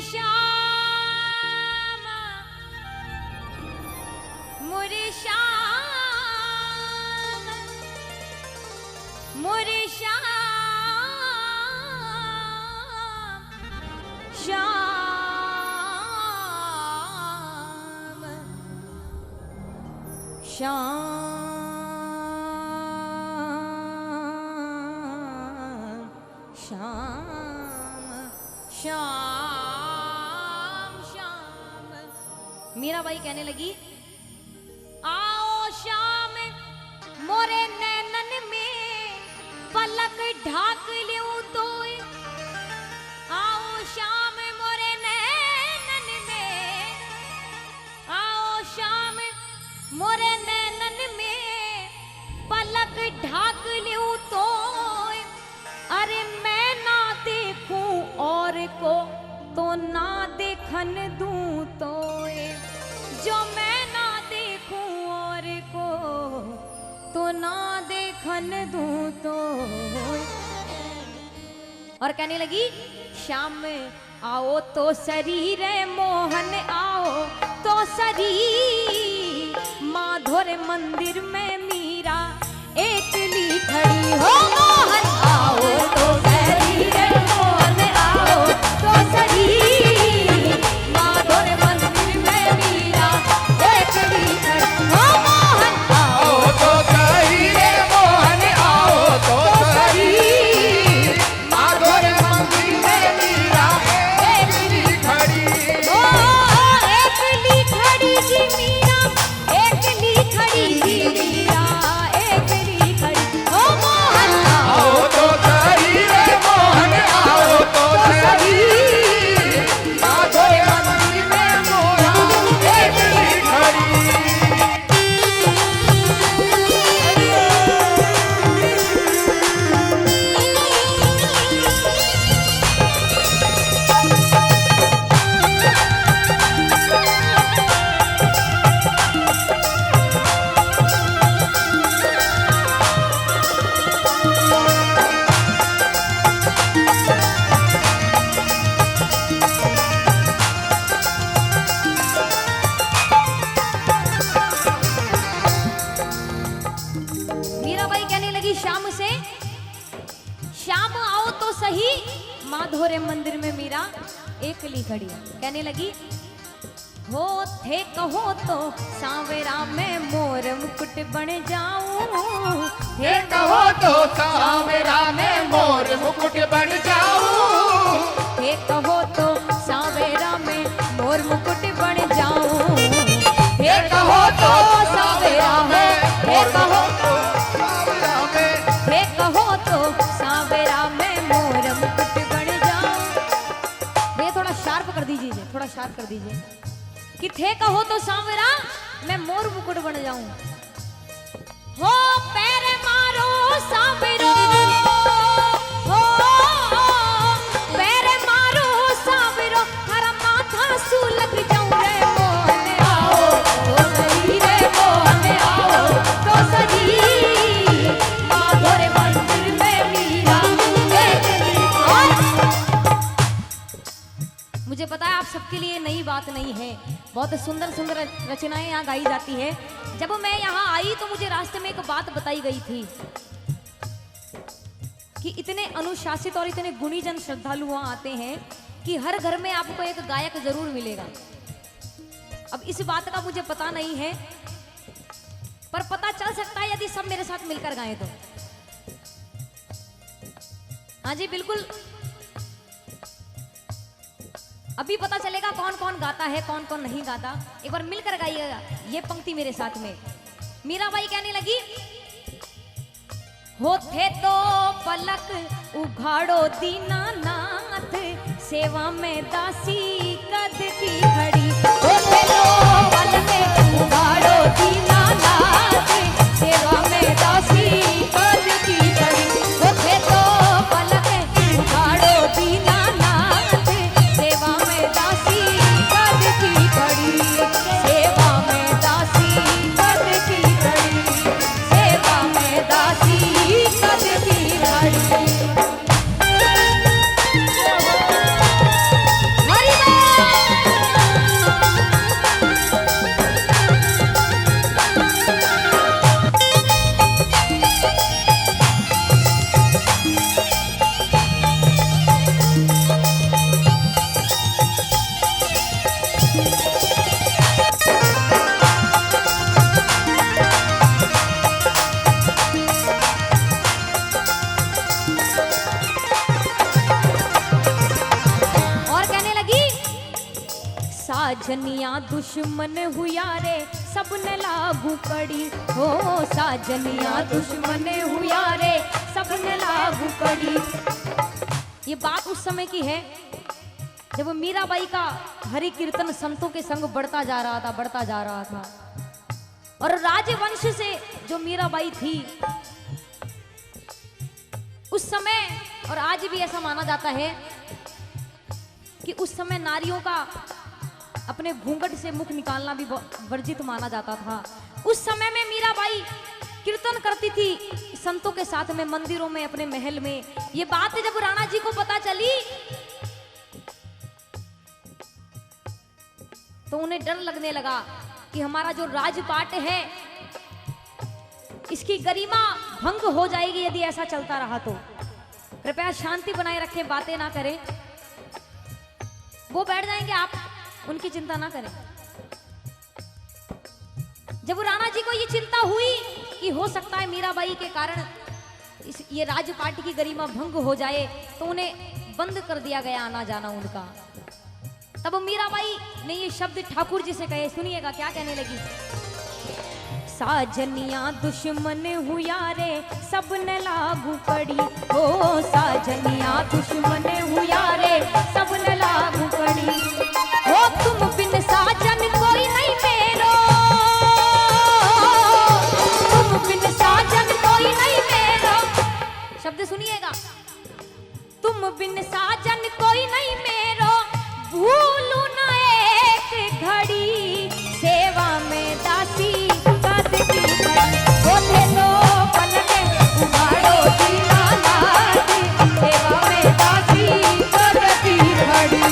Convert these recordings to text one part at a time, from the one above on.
श्यामा मोरे श्याम मोरे श्याम श्याम श्याम श्याम श्याम श्याम। मीराबाई कहने लगी आओ श्याम मोरे नैनन में पलक ढाक लियूं तो आओ श्याम मोरे नैनन में आओ श्याम मोरे नैनन में पलक ढाक लियूं तो अरे मैं ना देखूं और को तो ना देखन दूं तो जो मैं ना देखूं और को तो ना देखन दूं तो। और कहने लगी श्याम आओ तो शरीर मोहन आओ तो शरीर माधुर मंदिर में मीरा एकली खड़ी हो मोहन आओ तो शरीर मोहन आओ तो शरीर माधुर मंदिर में मीरा एकली खड़ी हो मोहन आओ तो शरीर मोहन आओ तो शरीर माधुर मंदिर में मीरा एकली खड़ी ओ एकली खड़ी जी मीरा एकली खड़ी जी मीरा एकली खड़ी हो मोहन आओ तो शरीर मोहन आओ तो शरीर माधुर मंदिर में मोरा एकली खड़ी। मीराबाई कहने लगी श्याम से श्याम आओ तो सही माधोरे मंदिर में मीरा एकली खड़ी। कहने लगी हो थे कहो तो सांवरा में मोर मुकुट बन जाऊं हे कहो तो सांवरा में मोर मुकुट बन जाऊं हे कहो तो सांवरा में मोर मुकुट बन जाऊं हे कहो तो सांवरा में हे कहो हे कहो तो सांवरा में मोर मुकुट बन जाऊं। भैया थोड़ा शार्प कर दीजिए थोड़ा शार्प कर दीजिए कि थे कहो तो सांवरा मैं मोर मुकुट बन जाऊं। हो पैर मारो सांवरो हो पैर मारो सांवरो हरा माथा सुलग जाऊं रे मोहन आओ तो सही रे मोहन आओ तो सही माधुर मंदिर में मीरा एकली। मुझे पता है आप सबके लिए नई बात नहीं है, बहुत सुंदर सुंदर रचनाएं यहाँ गाई जाती है। जब मैं यहाँ आई तो मुझे रास्ते में एक बात बताई गई थी कि इतने अनुशासित और इतने गुणीजन श्रद्धालु वहाँ आते हैं कि हर घर में आपको एक गायक जरूर मिलेगा। अब इस बात का मुझे पता नहीं है, पर पता चल सकता है यदि सब मेरे साथ मिलकर गाएं तो। हाँ जी बिल्कुल, अभी पता चलेगा कौन कौन गाता है कौन कौन नहीं गाता। एक बार मिलकर गाइएगा ये पंक्ति मेरे साथ में। मीराबाई कहने लगी होते तो पलक उघाड़ो दीनानाथ सेवा में दासी कद की घड़ी। होते तो पलक उघाड़ो दीनानाथ सेवा में दासी कद की घड़ी। होते तो पलक उघाड़ो दीनानाथ सेवा में दासी कद की घड़ी। सेवा में दासी कद की घड़ी। सेवा में दासी कद की घड़ी। हरि बोल। साजनिया दुश्मन हुआ रे सबने लागू कड़ी हो, साजनिया दुश्मन हुआ रे सबने लागू कड़ी। ये बात उस समय की है जब मीराबाई का हरि कीर्तन संतों के संग बढ़ता जा रहा था। और राजवंश से जो मीराबाई थी उस समय, और आज भी ऐसा माना जाता है कि उस समय नारियों का अपने घूंघट से मुख निकालना भी वर्जित माना जाता था। उस समय में मीराबाई कीर्तन करती थी संतों के साथ में, मंदिरों में, अपने महल में। ये बात जब राणा जी को पता चली तो उन्हें डर लगने लगा कि हमारा जो राजपाट है इसकी गरिमा भंग हो जाएगी यदि ऐसा चलता रहा तो। कृपया शांति बनाए रखें, बातें ना करें। वो बैठ जाएंगे, आप उनकी चिंता ना करें। जब राणा जी को ये चिंता हुई कि हो सकता है मीराबाई के कारण ये राजपाट की गरिमा भंग हो जाए, तो उन्हें बंद कर दिया गया आना जाना उनका। तब मीराबाई ने ये शब्द ठाकुर जी से कहे, सुनिएगा क्या कहने लगी। साजनिया दुश्मन हुआ रे सबने लागू पड़ी हो, साजनिया दुश्मन हुआ रे सबने लागू पड़ी हो। तुम बिन साजन कोई नहीं मेरो, तुम बिन साजन कोई नहीं मेरो। शब्द सुनिएगा, तुम बिन साजन कोई नहीं मेरो, भूलू ना एक घड़ी, सेवा में दासी कद की बड़ी। बोले तो पलटे उभारो दीना लागी, सेवा में दासी कद की बड़ी।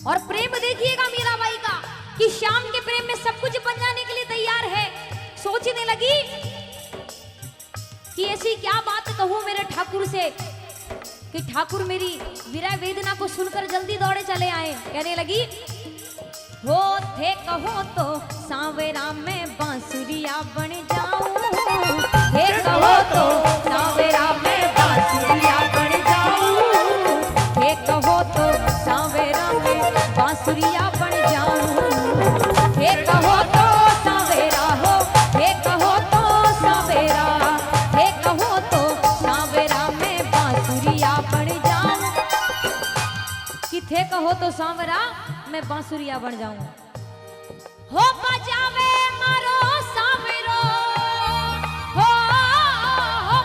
और प्रेम देखिएगा मीराबाई का कि श्याम के प्रेम में सब कुछ बन जाने के लिए तैयार है। सोचने लगी कि ऐसी क्या बात कहूं मेरे ठाकुर से कि ठाकुर मेरी विरह वेदना को सुनकर जल्दी दौड़े चले आए। कहने लगी, हो थे कहो तो सांवेरा में बांसुरिया बन जाऊं, थे कहो तो सांवेरा में बांसुरिया बन जाऊं, थे कहो तो सांवेरा में बांसुरिया बन जाऊं, थे कहो तो सांवेरा हो, थे कहो तो सांवेरा, थे कहो तो सांवेरा में बांसुरिया बन जाऊं। कि थे कहो तो सांवरा मैं बांसुरिया बन जाऊं। हो बजावे मारो सांवरो, हो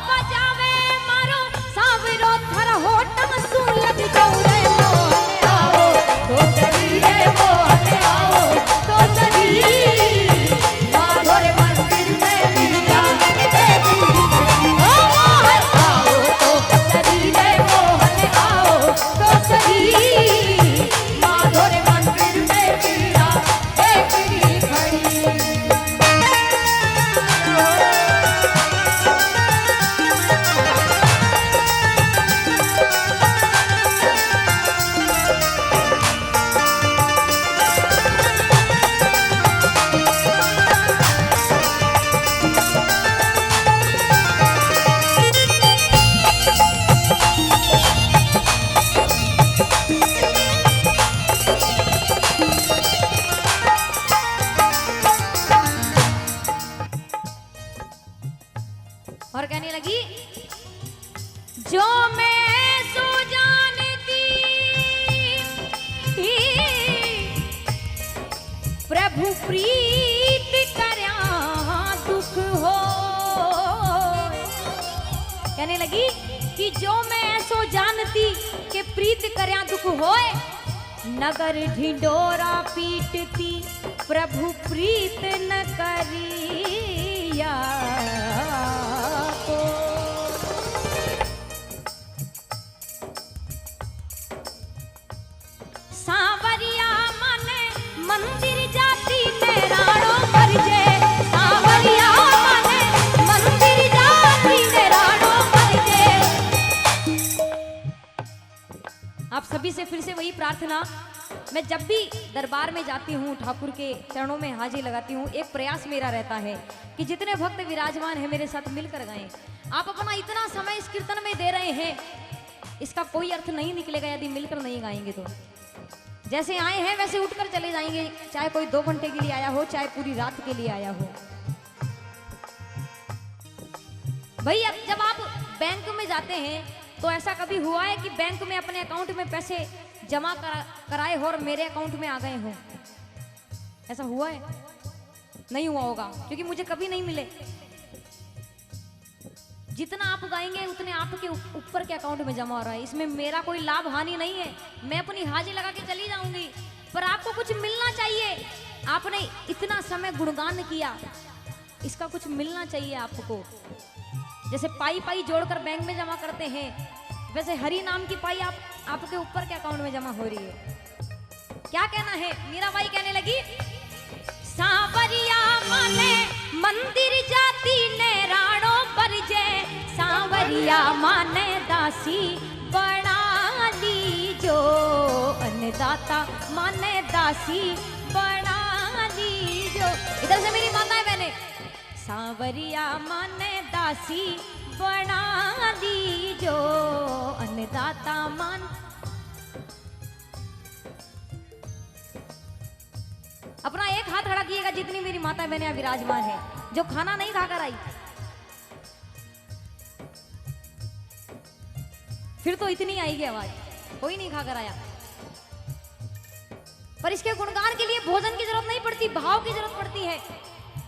बजावे मारो सांवरो, थर होटन सु लग जाऊं रे मोहन आओ, तो सरी रे मोहन आओ, तो सरी माधोर मंदिर में मिला देवी। ओ मोहन आओ, तो सरी रे मोहन आओ, तो सरी माधोर मंदिर में मिला देवी खड़ी। और कहने लगी, जो मैं सो जानती प्रभु प्रीत करया दुख हो। कहने लगी कि जो मैं सो जानती कि प्रीत करया दुख होए, नगर ढिंडोरा पीटती प्रभु प्रीत न करिया को। सांवरिया माने मंदिर जाती नेराणो मर जे, सांवरिया माने मंदिर जाती नेराणो मर जे, फिर से वही प्रार्थना, मैं जब भी दरबार में जाती हूँ, ठाकुर के चरणों में हाजिरी लगाती हूँ, एक प्रयास मेरा रहता है कि जितने भक्त विराजमान हैं मेरे साथ मिलकर गाएं। आप अपना इतना समय इस कीर्तन में दे रहे हैं, इसका कोई अर्थ नहीं निकलेगा यदि मिलकर नहीं गाएंगे तो। जैसे आए हैं वैसे उठकर चले जाएंगे, चाहे कोई 2 घंटे के लिए आया हो, चाहे पूरी रात के लिए आया हो। भाई अब जब आप बैंक में जाते हैं तो ऐसा कभी हुआ है कि बैंक में अपने अकाउंट में पैसे जमा कराए हो और मेरे अकाउंट में आ गए हो? ऐसा हुआ है? नहीं हुआ होगा, क्योंकि मुझे कभी नहीं मिले। जितना आप गाएंगे उतने आपके ऊपर के अकाउंट में जमा हो रहा है, इसमें मेरा कोई लाभ हानि नहीं है। मैं अपनी हाजिरी लगा के चली जाऊंगी, पर आपको कुछ मिलना चाहिए। आपने इतना समय गुणगान किया, इसका कुछ मिलना चाहिए आपको। जैसे पाई पाई जोड़कर बैंक में जमा करते हैं, वैसे हरि नाम की पाई आपके ऊपर के अकाउंट में जमा हो रही है। क्या कहना है? मीराबाई कहने लगी, सांवरिया माने मंदिर जाती ने राणो पर जय, सांवरिया माने दासी बना ली जो, अन्नदाता माने दासी बना ली जो। इधर से मेरी माताएं बहने, सांवरिया माने दासी बना दी जो, अन्नदाता मान। अपना एक हाथ खड़ा कीजिएगा जितनी मेरी माता बहने विराजमान है, जो खाना नहीं खाकर आई। फिर तो इतनी आएगी आवाज, कोई नहीं खाकर आया। पर इसके गुणगान के लिए भोजन की जरूरत नहीं पड़ती, भाव की जरूरत पड़ती है।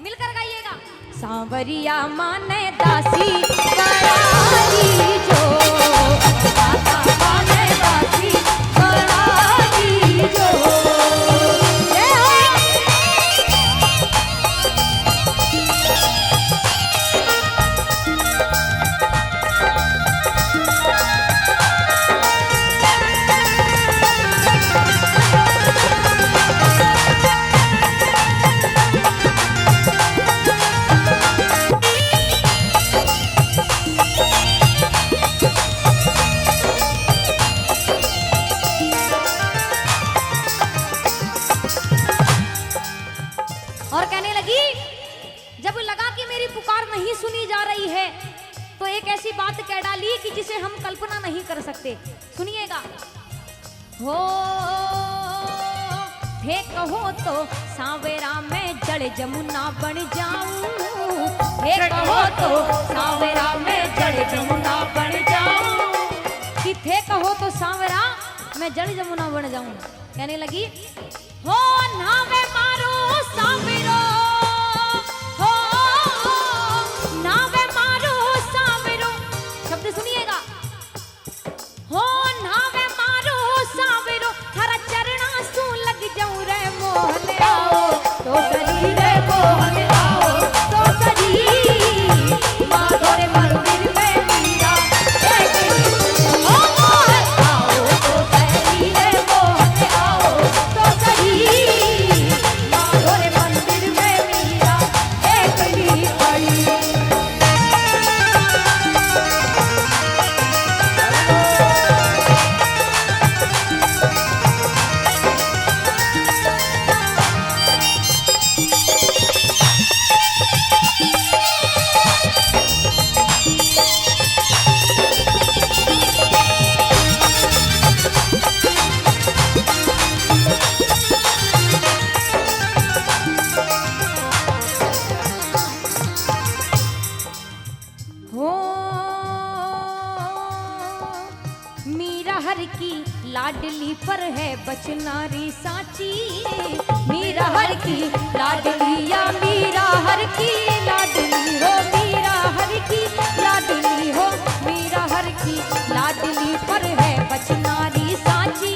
मिलकर गाइएगा, सांवरिया माने दासी बना दी जो, अन्नदाता माने दासी बना दी जो। और कहने लगी, जब लगा कि मेरी पुकार नहीं सुनी जा रही है तो एक ऐसी बात कह डाली कि जिसे हम कल्पना नहीं कर सकते। सुनिएगा, हो थे कहो तो सांवेरा में जड़ जमुना बन जाऊं, थे कहो तो सांवेरा में जड़ जमुना बन जाऊं, कि थे कहो तो सांवेरा मैं जड़ जमुना बन जाऊं। कहने लगी, हो नावे मारो सांवेरो, हो नावे मारो सांवेरो। शब्द सुनिएगा, हो नावे मारो सांवेरो, थारा चरणा सू लग जाऊं रे मोहन आओ, तो सरी रे मोहन आओ, तो सरी माधो रे मंदिर में मीरा ओ मोहन आओ, तो सरी रे मोहन आओ, तो सरी माधो रे मंदिर में मीरा एकली पड़ी। हो मीरा हर की लाडली पर है बचनारी साची, मीरा हर की लाडली या मीरा हर की लाडली हो, मीरा हर की लाडली हो, मीरा हर की लाडली पर है बचनारी साची,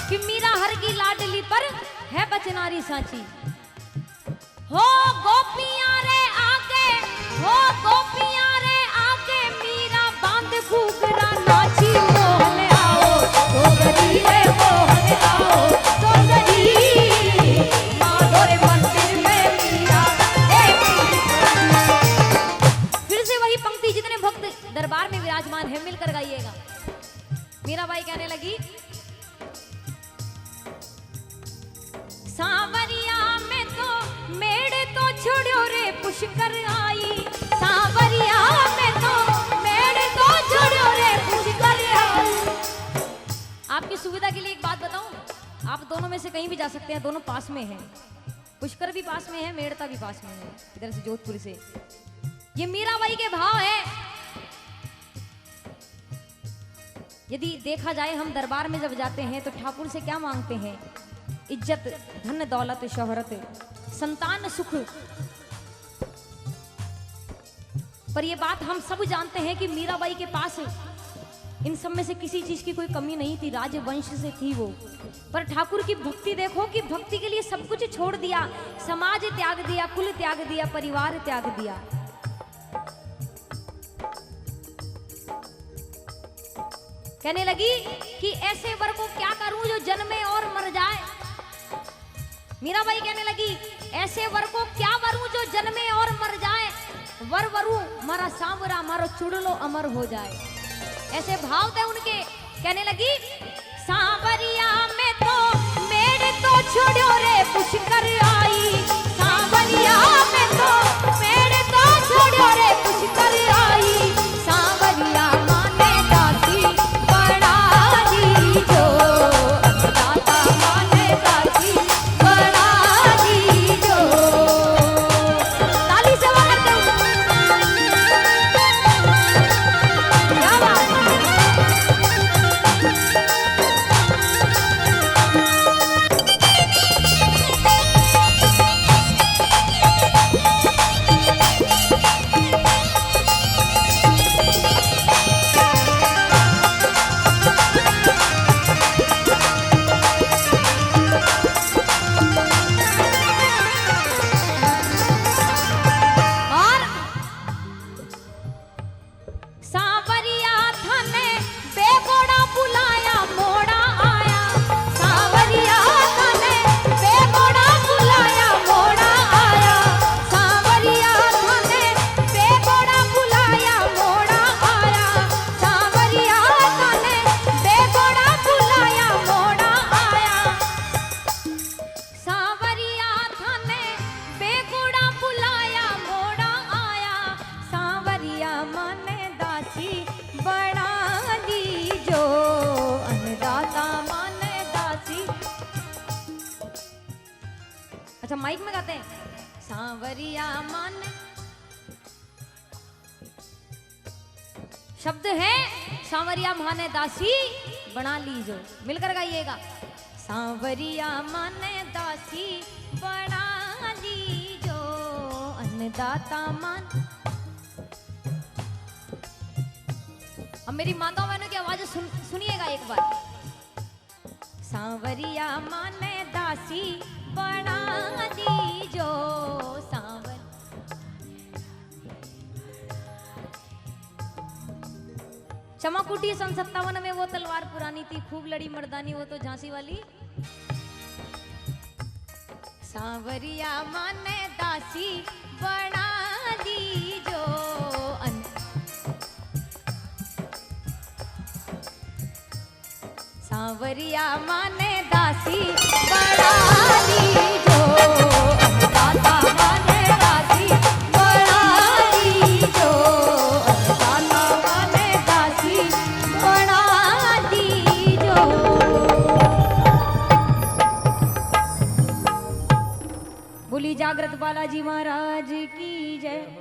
कि मीरा हर की लाडली पर है बचनारी साची। हो गोपियां रे आगे, हो गोपियां रे आगे, मीरा बांध घूघरा नाची मोहन आओ, तो सरी रे मोहन आओ, तो सरी माधो रे मंदिर में मीरा एक। फिर से वही पंक्ति, जितने भक्त दरबार में विराजमान है मिलकर गाइएगा। मीराबाई कहने लगी, पुष्कर आई, सांवरिया में तो मेरे तो छोड़ो रे पुष्कर आई। आपकी सुविधा के लिए एक बात बताऊं, आप दोनों में से कहीं भी जा सकते हैं, दोनों पास में हैं। पुष्कर भी पास में है, मेड़ता भी पास में है, इधर से जोधपुर से। ये मीराबाई के भाव है। यदि देखा जाए, हम दरबार में जब जाते हैं तो ठाकुर से क्या मांगते हैं? इज्जत, धन, दौलत, शोहरत, संतान, सुख। पर ये बात हम सब जानते हैं कि मीराबाई के पास इन सब में से किसी चीज की कोई कमी नहीं थी, राजवंश से थी वो। पर ठाकुर की भक्ति देखो कि भक्ति के लिए सब कुछ छोड़ दिया, समाज त्याग दिया, कुल त्याग दिया, परिवार त्याग दिया। कहने लगी कि ऐसे वर को क्या करूं जो जन्मे और मर जाए। मीराबाई कहने लगी ऐसे वर को क्या वरूं जो जन्मे और मर जाए। वर वरु मारा सांवरा मारो चुड़लो अमर हो जाए। ऐसे भाव थे उनके। कहने लगी सांवरिया में तो मेरे तो छोड़ो रे पुष्कर आई, सांवरिया में तो मेरे तो छोड़ो रे पुष्कर आई। सांवरिया माने दासी बड़ा दीजो, दाता माने दासी बड़ा दीजो। ताली से बात करते क्या बात है? अच्छा माइक में गाते हैं सांवरिया मान। शब्द है सांवरिया माने दासी बना लीजो, मिलकर गाइएगा। सांवरिया माने दासी बना लीजो, अन्नदाता मान। अब मेरी माताओं बहनों की आवाज सुनिएगा एक बार। सांवरिया माने दासी बना दीजो, सांवर। चमाकुटी सन 57 में वो तलवार पुरानी थी, खूब लड़ी मर्दानी वो तो झांसी वाली। सांवरिया माने दासी बना दीजो, सांवरिया माने दासी बना दीजो, दाता माने दासी बना दीजो, दाता माने दासी बना दीजो। बोली जागृत बालाजी महाराज की जय।